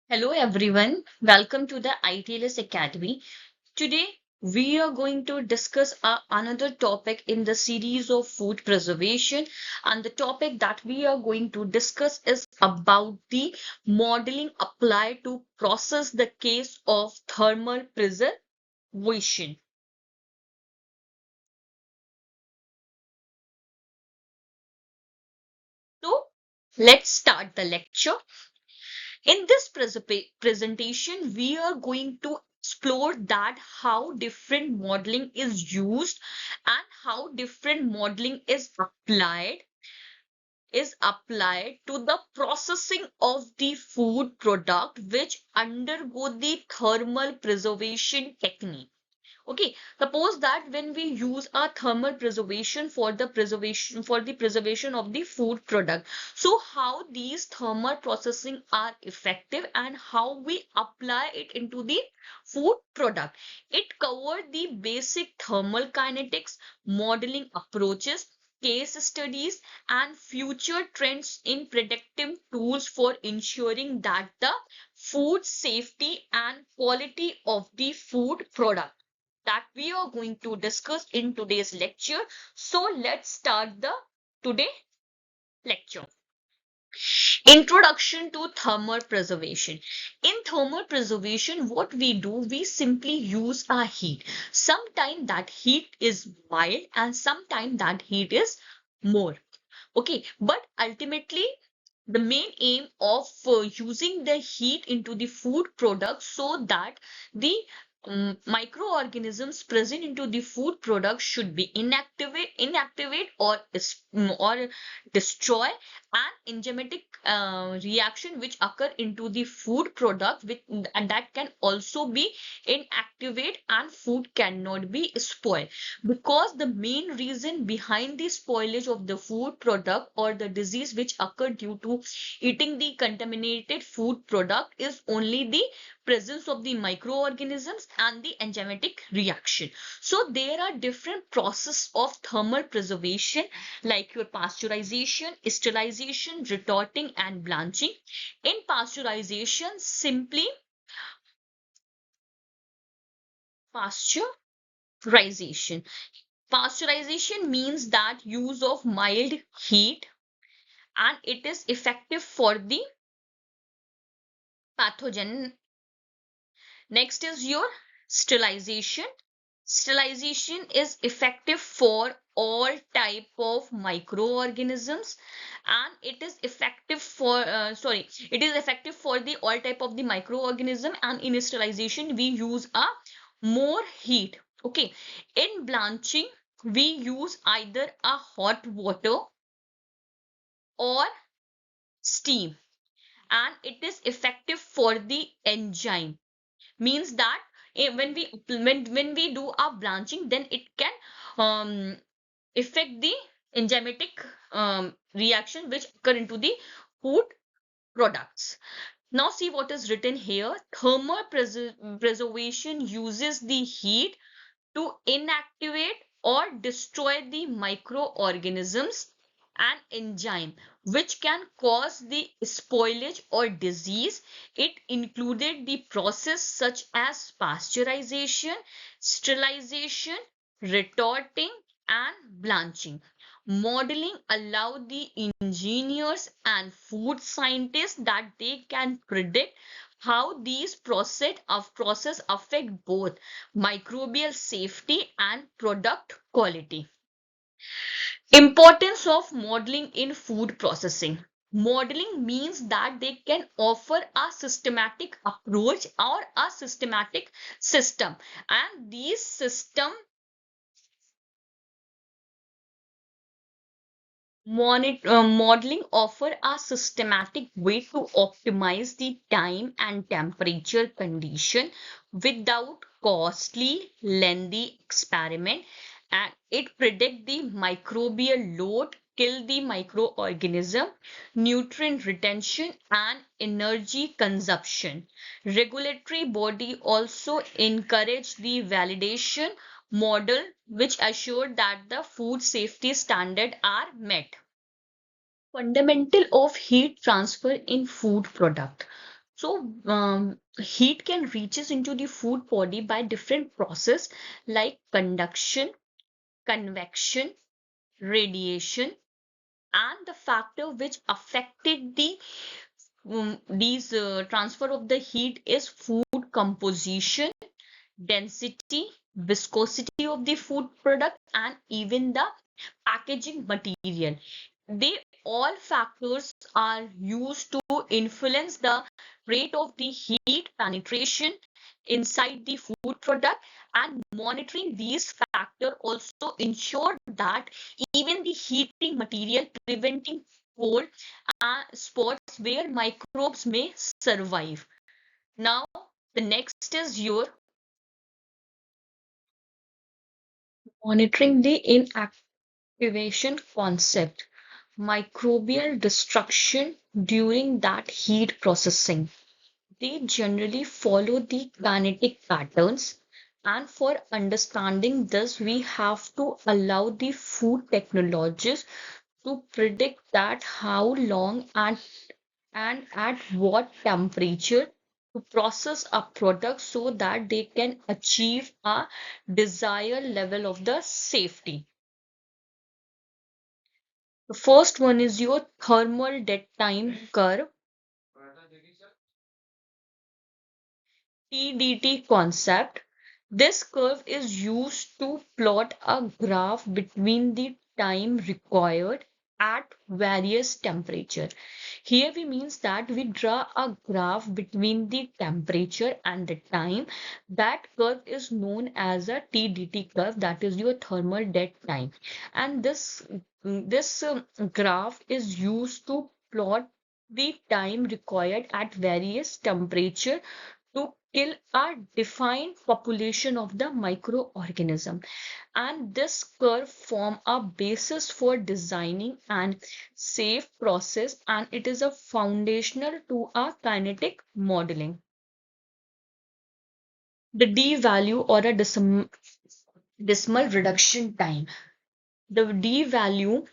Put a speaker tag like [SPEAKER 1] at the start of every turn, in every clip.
[SPEAKER 1] Hello everyone, welcome to the ITLS Academy. Today we are going to discuss another topic in the series of food preservation, and the topic that we are going to discuss is about the modeling applied to process the case of thermal preservation. So let's start the lecture. In this presentation, we are going to explore that how different modeling is used and how different modeling is applied to the processing of the food product which undergo the thermal preservation technique. Okay, suppose that when we use a thermal preservation for the preservation of the food product. So how these thermal processing are effective and how we apply it into the food product. It covered the basic thermal kinetics, modeling approaches, case studies, and future trends in predictive tools for ensuring that the food safety and quality of the food product that we are going to discuss in today's lecture. So let's start the today lecture. Introduction to thermal preservation. In thermal preservation, what we do, we simply use our heat. Sometimes that heat is mild and sometimes that heat is more. Okay, but ultimately the main aim of using the heat into the food product so that the microorganisms present into the food product should be inactivate or destroy an enzymatic reaction which occur into the food product with, and that can also be inactivate and food cannot be spoiled, because the main reason behind the spoilage of the food product or the disease which occur due to eating the contaminated food product is only the presence of the microorganisms and the enzymatic reaction. So there are different process of thermal preservation like your pasteurization, sterilization, retorting, and blanching. In pasteurization, simply pasteurization. Pasteurization means that use of mild heat, and it is effective for the pathogen. Next is your sterilization. Sterilization is effective for all type of microorganisms, and it is effective for it is effective for the all type of the microorganism, and in sterilization we use a more heat. Okay, in blanching we use either a hot water or steam, and it is effective for the enzyme. Means that when we do our blanching, then it can um, affect the enzymatic reaction which occur into the food products. Now see what is written here. Thermal preservation uses the heat to inactivate or destroy the microorganisms and enzyme which can cause the spoilage or disease. It included the process such as pasteurization, sterilization, retorting, and blanching. Modeling allowed the engineers and food scientists that they can predict how these process affect both microbial safety and product quality. Importance of modeling in food processing. Modeling means that they can offer a systematic approach or a systematic system, and these system modeling offer a systematic way to optimize the time and temperature condition without costly, lengthy experiment, and it predict the microbial load, kill the microorganism, nutrient retention, and energy consumption. Regulatory body also encourage the validation model which assured that the food safety standard are met. Fundamental of heat transfer in food product. So heat can reaches into the food body by different process like conduction, convection, radiation, and the factor which affected these transfer of the heat is food composition, density, viscosity of the food product, and even the packaging material. They all factors are used to influence the rate of the heat penetration inside the food product, and monitoring these factors also ensure that even the heating material preventing cold spots where microbes may survive. Now the next is your monitoring the inactivation concept, microbial destruction during that heat processing. They generally follow the kinetic patterns. And for understanding this, we have to allow the food technologists to predict that how long and at what temperature to process a product so that they can achieve a desired level of the safety. The first one is your thermal dead time curve, TDT concept. This curve is used to plot a graph between the time required at various temperature. Here we means that we draw a graph between the temperature and the time. That curve is known as a TDT curve, that is your thermal dead time. And this graph is used to plot the time required at various temperature to kill a defined population of the microorganism, and this curve form a basis for designing and safe process, and it is a foundational to a kinetic modeling. The d value or a decimal reduction time. The d value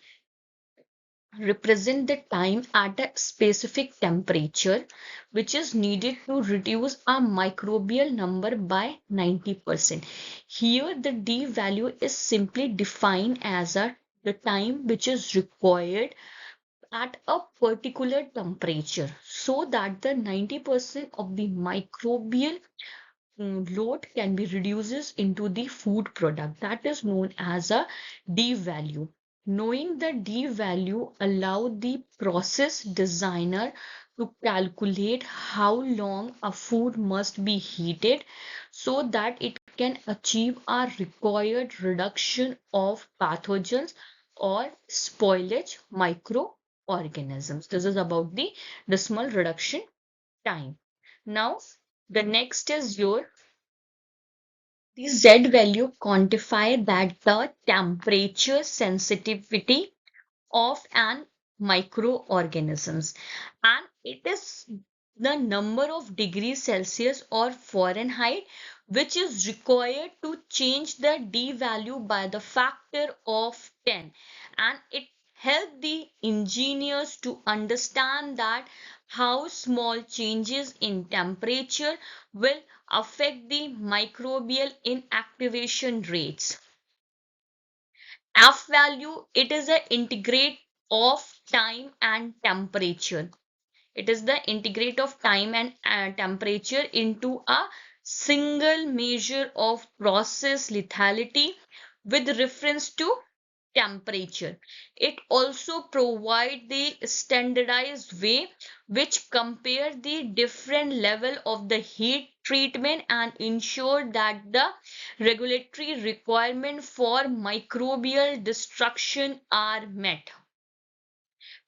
[SPEAKER 1] represent the time at a specific temperature which is needed to reduce a microbial number by 90%. Here the d value is simply defined as the time which is required at a particular temperature so that the 90% of the microbial load can be reduces into the food product, that is known as a d value. Knowing the d value allow the process designer to calculate how long a food must be heated so that it can achieve a required reduction of pathogens or spoilage microorganisms. This is about the decimal reduction time. Now the next is your the Z value quantify that the temperature sensitivity of an microorganisms, and it is the number of degrees Celsius or Fahrenheit which is required to change the D value by the factor of 10, and it help the engineers to understand that how small changes in temperature will affect the microbial inactivation rates. F value, it is the integrate of time and temperature. It is the integrate of time and temperature into a single measure of process lethality with reference to temperature. It also provide the standardized way which compare the different level of the heat treatment and ensure that the regulatory requirement for microbial destruction are met.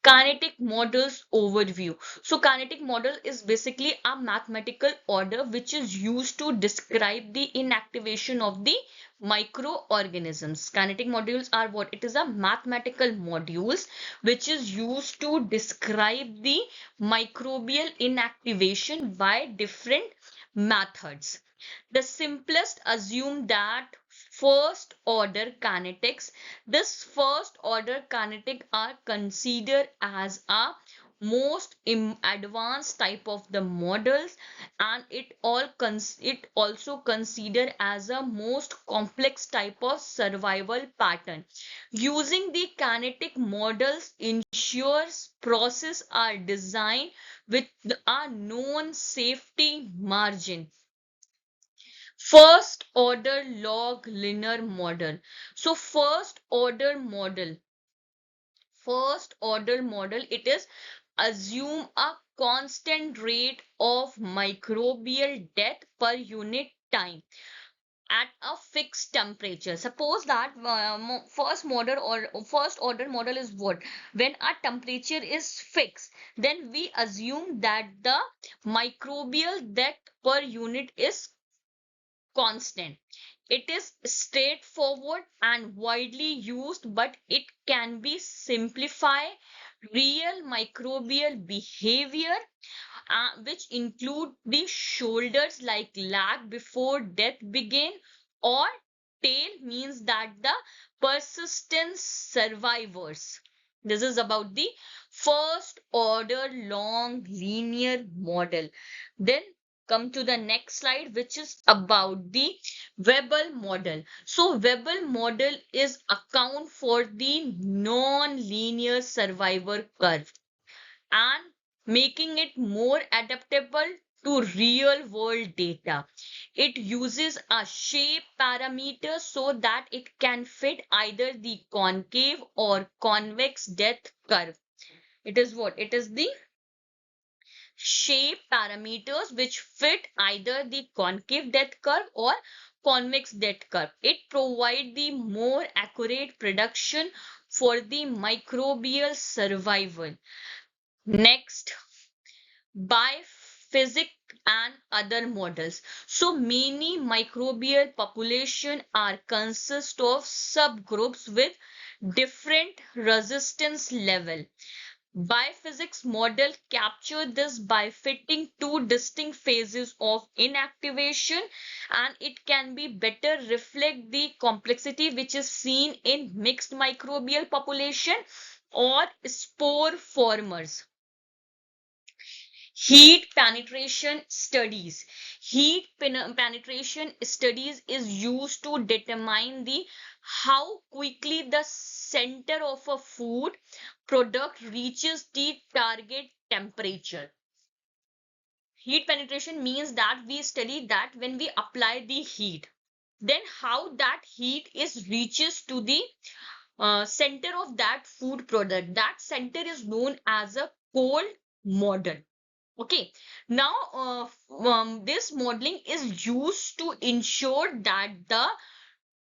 [SPEAKER 1] Kinetic models overview. So kinetic model is basically a mathematical order which is used to describe the inactivation of the microorganisms. Kinetic modules are what? It is a mathematical modules which is used to describe the microbial inactivation by different methods. The simplest assume that first order kinetics. This first order kinetic are considered as a most advanced type of the models, and it also considered as a most complex type of survival pattern. Using the kinetic models ensures process are designed with a known safety margin. First order log linear model. So first order model, it is assume a constant rate of microbial death per unit time at a fixed temperature. Suppose that first order model is what? When a temperature is fixed, then we assume that the microbial death per unit is constant. It is straightforward and widely used, but it can be simplify real microbial behavior, which include the shoulders like lag before death begin, or tail means that the persistent survivors. This is about the first order long linear model. Then come to the next slide, which is about the Weibull model. So Weibull model is account for the non-linear survivor curve and making it more adaptable to real world data. It uses a shape parameter so that it can fit either the concave or convex death curve. It is what? It is the shape parameters which fit either the concave death curve or convex death curve. It provides the more accurate prediction for the microbial survival. Next, biophysics and other models. So many microbial population are consist of subgroups with different resistance level. Biophysics model capture this by fitting two distinct phases of inactivation, and it can be better reflect the complexity which is seen in mixed microbial population or spore formers. Heat penetration studies. Penetration studies is used to determine the how quickly the center of a food product reaches the target temperature. Heat penetration means that we study that when we apply the heat, then how that heat is reaches to the center of that food product. That center is known as a cold model. Okay, now this modeling is used to ensure that the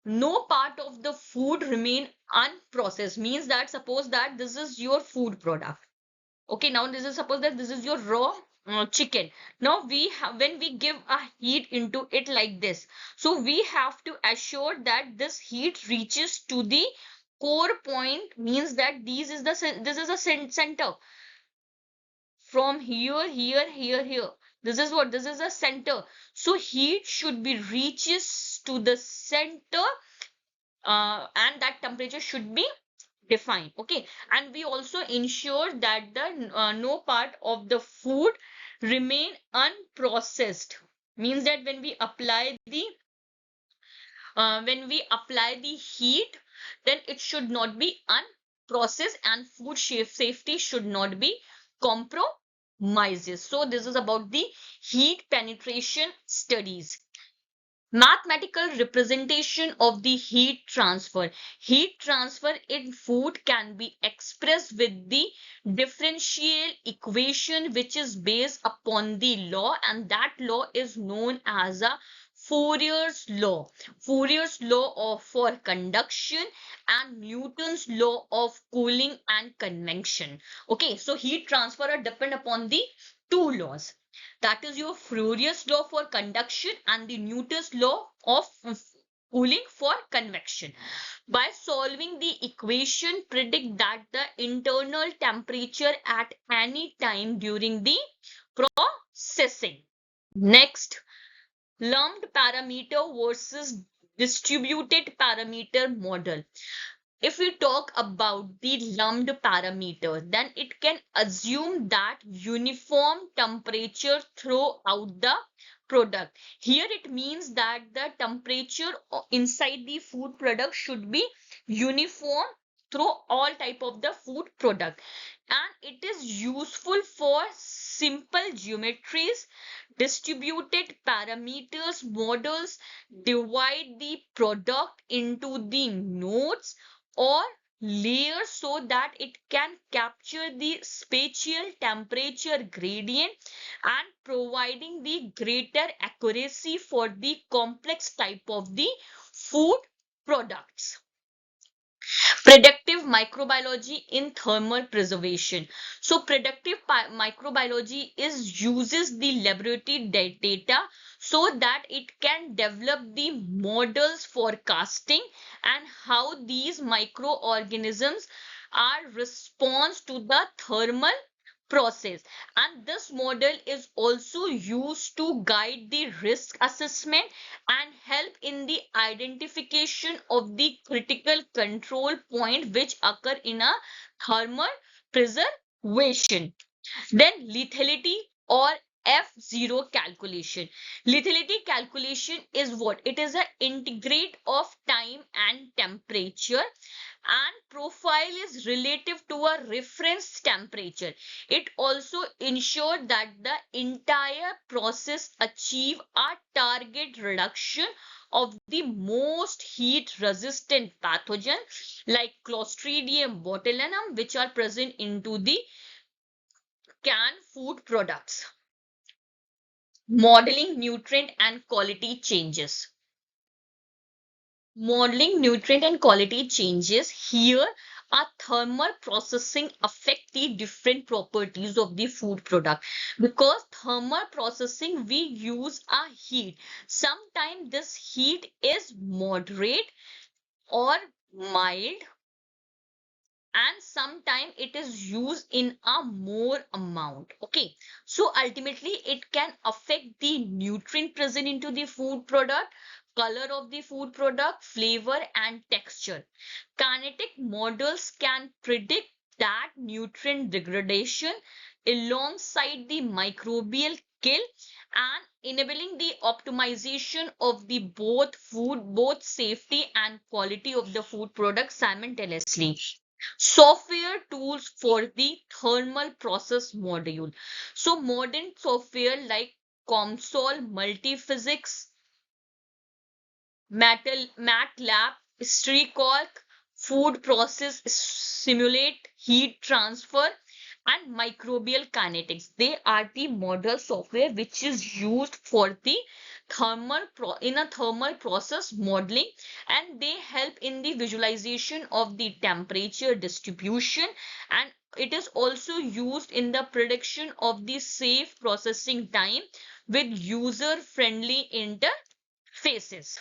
[SPEAKER 1] no part of the food remain unprocessed. Means that suppose that this is your food product. Okay, now this is suppose that this is your raw chicken. Now we have when we give a heat into it like this, so we have to assure that this heat reaches to the core point. Means that this is a center from here. This is what? This is a center. So heat should be reaches to the center, and that temperature should be defined. Okay, and we also ensure that the no part of the food remain unprocessed. Means that when we apply the heat, then it should not be unprocessed, and food safety should not be compromises. So this is about the heat penetration studies. Mathematical representation of the heat transfer. Heat transfer in food can be expressed with the differential equation which is based upon the law, and that law is known as a Fourier's law. Fourier's law for conduction and Newton's law of cooling and convection. Okay, so heat transfer depend upon the two laws. That is your Fourier's law for conduction and the Newton's law of cooling for convection. By solving the equation, predict that the internal temperature at any time during the processing. Next, lumped parameter versus distributed parameter model. If we talk about the lumped parameter, then it can assume that uniform temperature throughout the product. Here it means that the temperature inside the food product should be uniform through all type of the food product, and it is useful for simple geometries, distributed parameters models, divide the product into the nodes or layers so that it can capture the spatial temperature gradient and providing the greater accuracy for the complex type of the food products. Predictive microbiology in thermal preservation. So predictive microbiology is uses the laboratory data so that it can develop the models forecasting and how these microorganisms are response to the thermal process, and this model is also used to guide the risk assessment and help in the identification of the critical control point which occur in a thermal preservation. Then lethality or F0 calculation. Lethality calculation is what? It is an integrate of time and temperature, and profile is relative to a reference temperature. It also ensures that the entire process achieve a target reduction of the most heat resistant pathogen like Clostridium botulinum, which are present into the canned food products. Modeling nutrient and quality changes. Modeling nutrient and quality changes. Here, our thermal processing affect the different properties of the food product. Because thermal processing, we use a heat. Sometimes this heat is moderate or mild, and sometimes it is used in a more amount. Okay, so ultimately it can affect the nutrient present into the food product, color of the food product, flavor and texture. Kinetic models can predict that nutrient degradation alongside the microbial kill and enabling the optimization of the both safety and quality of the food product simultaneously. Software tools for the thermal process module. So modern software like COMSOL, Multiphysics, MATLAB, StreakCalc, food process simulate heat transfer and microbial kinetics. They are the model software which is used for the in a thermal process modeling, and they help in the visualization of the temperature distribution, and it is also used in the prediction of the safe processing time with user friendly interfaces.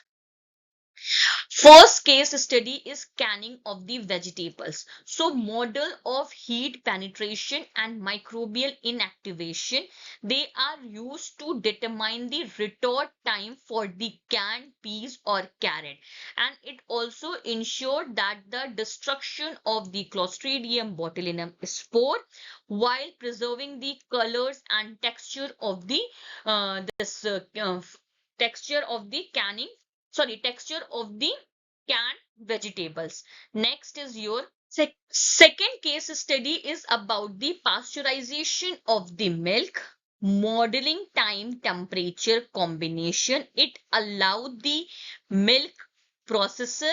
[SPEAKER 1] First case study is canning of the vegetables. So model of heat penetration and microbial inactivation. They are used to determine the retort time for the canned peas or carrot. And it also ensured that the destruction of the Clostridium botulinum spore while preserving the colors and texture of the texture of the texture of the canned vegetables. Next is your second case study is about the pasteurization of the milk. Modeling time temperature combination. It allowed the milk processor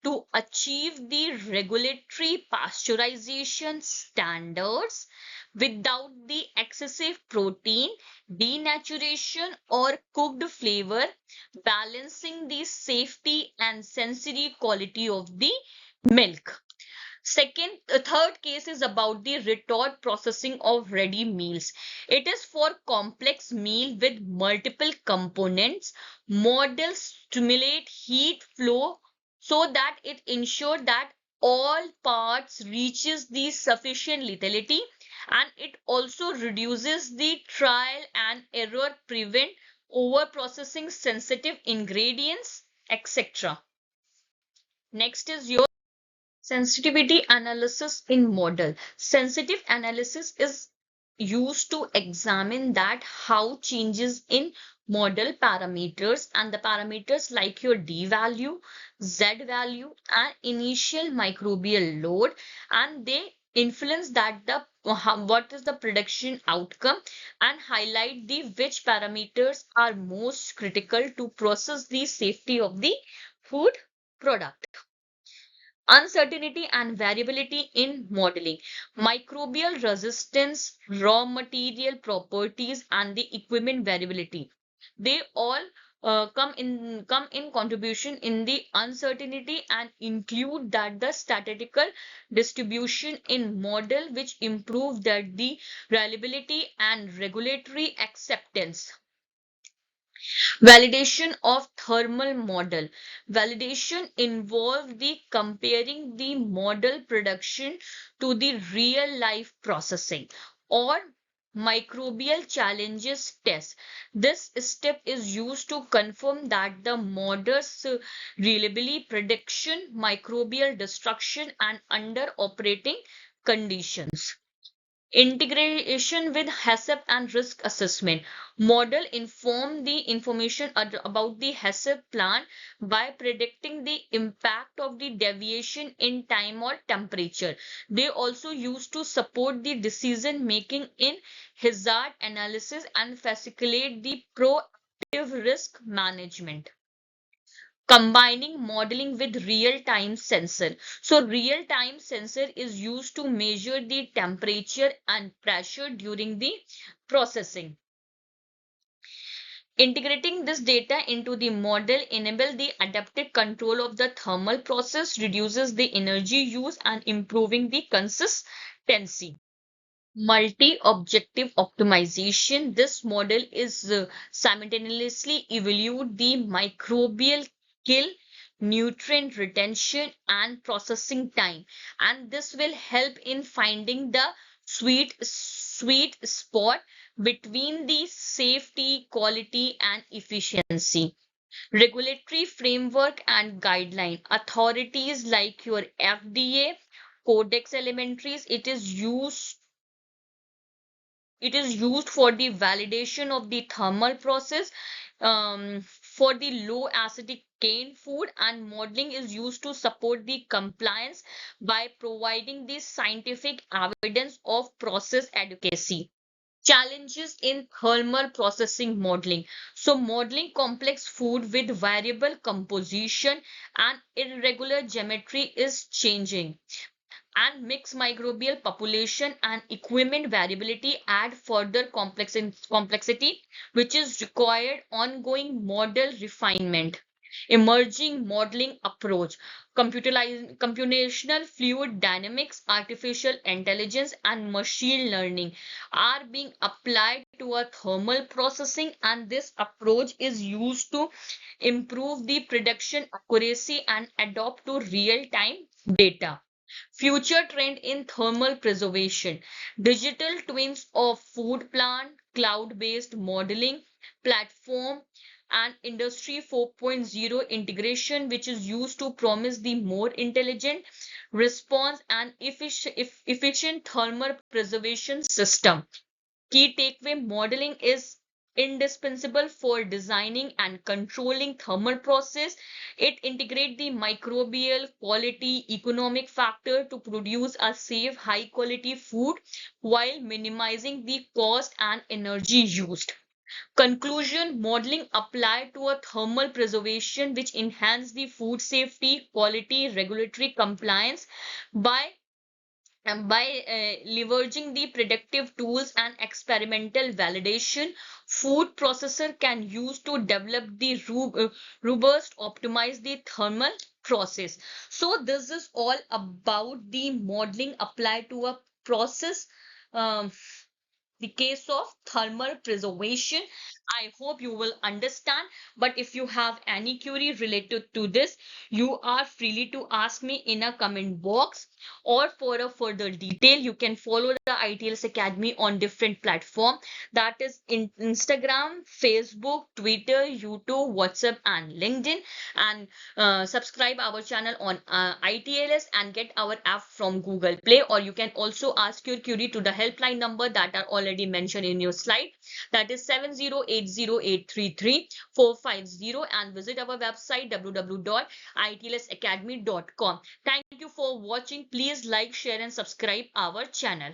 [SPEAKER 1] to achieve the regulatory pasteurization standards without the excessive protein denaturation or cooked flavor, balancing the safety and sensory quality of the milk. Third case is about the retort processing of ready meals. It is for complex meal with multiple components. Models stimulate heat flow so that it ensures that all parts reaches the sufficient lethality, and it also reduces the trial and error, prevent over processing sensitive ingredients, etc. Next is your Sensitivity analysis in model. Sensitive analysis is used to examine that how changes in model parameters and the parameters like your D value, Z value and initial microbial load, and they influence that what is the production outcome, and highlight the which parameters are most critical to process the safety of the food product. Uncertainty and variability in modeling. Microbial resistance, raw material properties, and the equipment variability. They all come in contribution in the uncertainty and include that the statistical distribution in model which improve that the reliability and regulatory acceptance. Validation of thermal model. Validation involves the comparing the model production to the real life processing or microbial challenges test. This step is used to confirm that the model's reliability prediction, microbial destruction and under operating conditions. Integration with HACCP and risk assessment. Model inform the information about the HACCP plan by predicting the impact of the deviation in time or temperature. They also used to support the decision making in hazard analysis and facilitate the proactive risk management. Combining modeling with real-time sensor. So real-time sensor is used to measure the temperature and pressure during the processing. Integrating this data into the model enable the adaptive control of the thermal process, reduces the energy use and improving the consistency. Multi-objective optimization. This model is simultaneously evaluate the microbial kill, nutrient retention, and processing time. And this will help in finding the sweet spot between the safety, quality, and efficiency. Regulatory framework and guideline. Authorities like your FDA, Codex Alimentaries, it is used for the validation of the thermal process for the low acidic cane food, and modeling is used to support the compliance by providing the scientific evidence of process adequacy. Challenges in thermal processing modeling. So modeling complex food with variable composition and irregular geometry is changing, and mixed microbial population and equipment variability add further complexity, which is required ongoing model refinement. Emerging modeling approach, computational fluid dynamics, artificial intelligence, and machine learning are being applied to a thermal processing, and this approach is used to improve the production accuracy and adapt to real-time data. Future trend in thermal preservation. Digital twins of food plant, cloud-based modeling platform, and Industry 4.0 integration, which is used to promise the more intelligent response and efficient thermal preservation system. Key takeaway: modeling is indispensable for designing and controlling thermal process. It integrates the microbial quality economic factor to produce a safe, high quality food while minimizing the cost and energy used. Conclusion: modeling applied to a thermal preservation which enhance the food safety, quality, regulatory compliance by leveraging the predictive tools and experimental validation. Food processor can use to develop the robust optimize the thermal process. So this is all about the modeling applied to a process, um, the case of thermal preservation. I hope you will understand. But if you have any query related to this, you are freely to ask me in a comment box. Or for a further detail, you can follow the ITLS Academy on different platform. That is in Instagram, Facebook, Twitter, YouTube, WhatsApp, and LinkedIn. And subscribe our channel on ITLS and get our app from Google Play. Or you can also ask your query to the helpline number that are already mentioned in your slide, that is 7080833450, and visit our website www.itlsacademy.com. Thank you for watching. Please like, share and subscribe our channel.